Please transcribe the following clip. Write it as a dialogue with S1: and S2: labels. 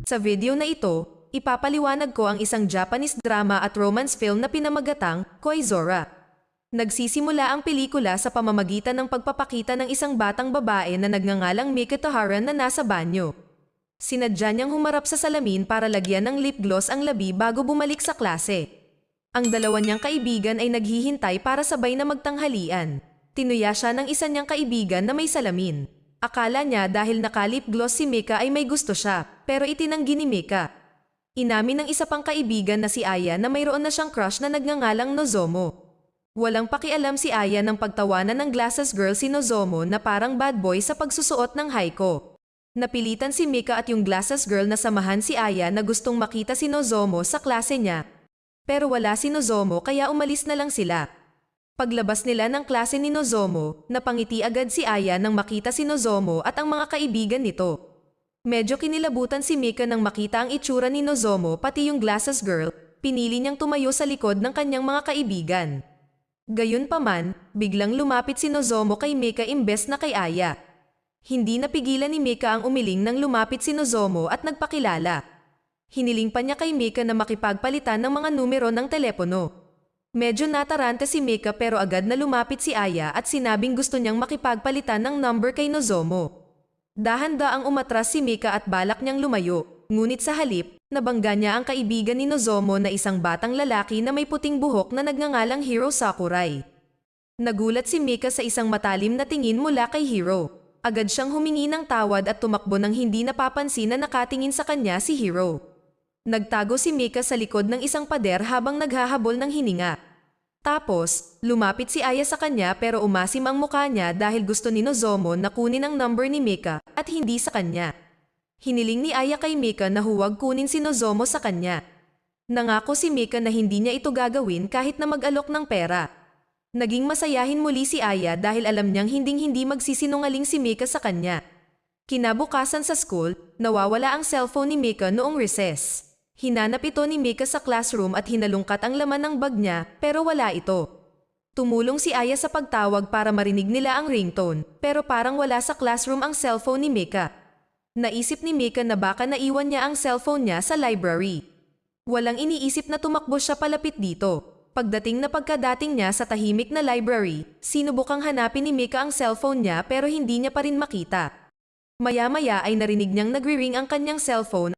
S1: Sa video na ito, ipapaliwanag ko ang isang Japanese drama at romance film na pinamagatang Koizora. Nagsisimula ang pelikula sa pamamagitan ng pagpapakita ng isang batang babae na nagngangalang Mika Tohara na nasa banyo. Sinadya niyang humarap sa salamin para lagyan ng lip gloss ang labi bago bumalik sa klase. Ang dalawa niyang kaibigan ay naghihintay para sabay na magtanghalian. Tinuya siya ng isa niyang kaibigan na may salamin. Akala niya dahil nakalip gloss si Mika ay may gusto siya, pero itinanggi ni Mika. Inamin ng isa pang kaibigan na si Aya na mayroon na siyang crush na nagngangalang Nozomo. Walang pakialam si Aya ng pagtawanan ng glasses girl si Nozomo na parang bad boy sa pagsusuot ng haiko. Napilitan si Mika at yung glasses girl na samahan si Aya na gustong makita si Nozomo sa klase niya. Pero wala si Nozomo kaya umalis na lang sila. Paglabas nila ng klase ni Nozomo, napangiti agad si Aya nang makita si Nozomo at ang mga kaibigan nito. Medyo kinilabutan si Mika nang makita ang itsura ni Nozomo pati yung glasses girl, pinili niyang tumayo sa likod ng kanyang mga kaibigan. Gayunpaman, biglang lumapit si Nozomo kay Mika imbes na kay Aya. Hindi napigilan ni Mika ang umiling nang lumapit si Nozomo at nagpakilala. Hiniling pa niya kay Mika na makipagpalitan ng mga numero ng telepono. Medyo natarante si Mika pero agad na lumapit si Aya at sinabing gusto niyang makipagpalitan ng number kay Nozomo. Dahan-daang umatras si Mika at balak niyang lumayo, ngunit sa halip, nabangga niya ang kaibigan ni Nozomo na isang batang lalaki na may puting buhok na nagngangalang Hiro Sakurai. Nagulat si Mika sa isang matalim na tingin mula kay Hiro. Agad siyang humingi ng tawad at tumakbo nang hindi napapansin na nakatingin sa kanya si Hiro. Nagtago si Mika sa likod ng isang pader habang naghahabol ng hininga. Tapos, lumapit si Aya sa kanya pero umasim ang mukha niya dahil gusto ni Nozomo na kunin ang number ni Mika at hindi sa kanya. Hiniling ni Aya kay Mika na huwag kunin si Nozomo sa kanya. Nangako si Mika na hindi niya ito gagawin kahit na mag-alok ng pera. Naging masayahin muli si Aya dahil alam niyang hinding-hindi magsisinungaling si Mika sa kanya. Kinabukasan sa school, nawawala ang cellphone ni Mika noong recess. Hinanap ito ni Mika sa classroom at hinalungkat ang laman ng bag niya pero wala ito. Tumulong si Aya sa pagtawag para marinig nila ang ringtone pero parang wala sa classroom ang cellphone ni Mika. Naisip ni Mika na baka naiwan niya ang cellphone niya sa library. Walang iniisip na tumakbo siya palapit dito. Pagdating na pagkadating niya sa tahimik na library, sinubukang hanapin ni Mika ang cellphone niya pero hindi niya pa rin makita. Maya-maya ay narinig niyang nagri-ring ang kanyang cellphone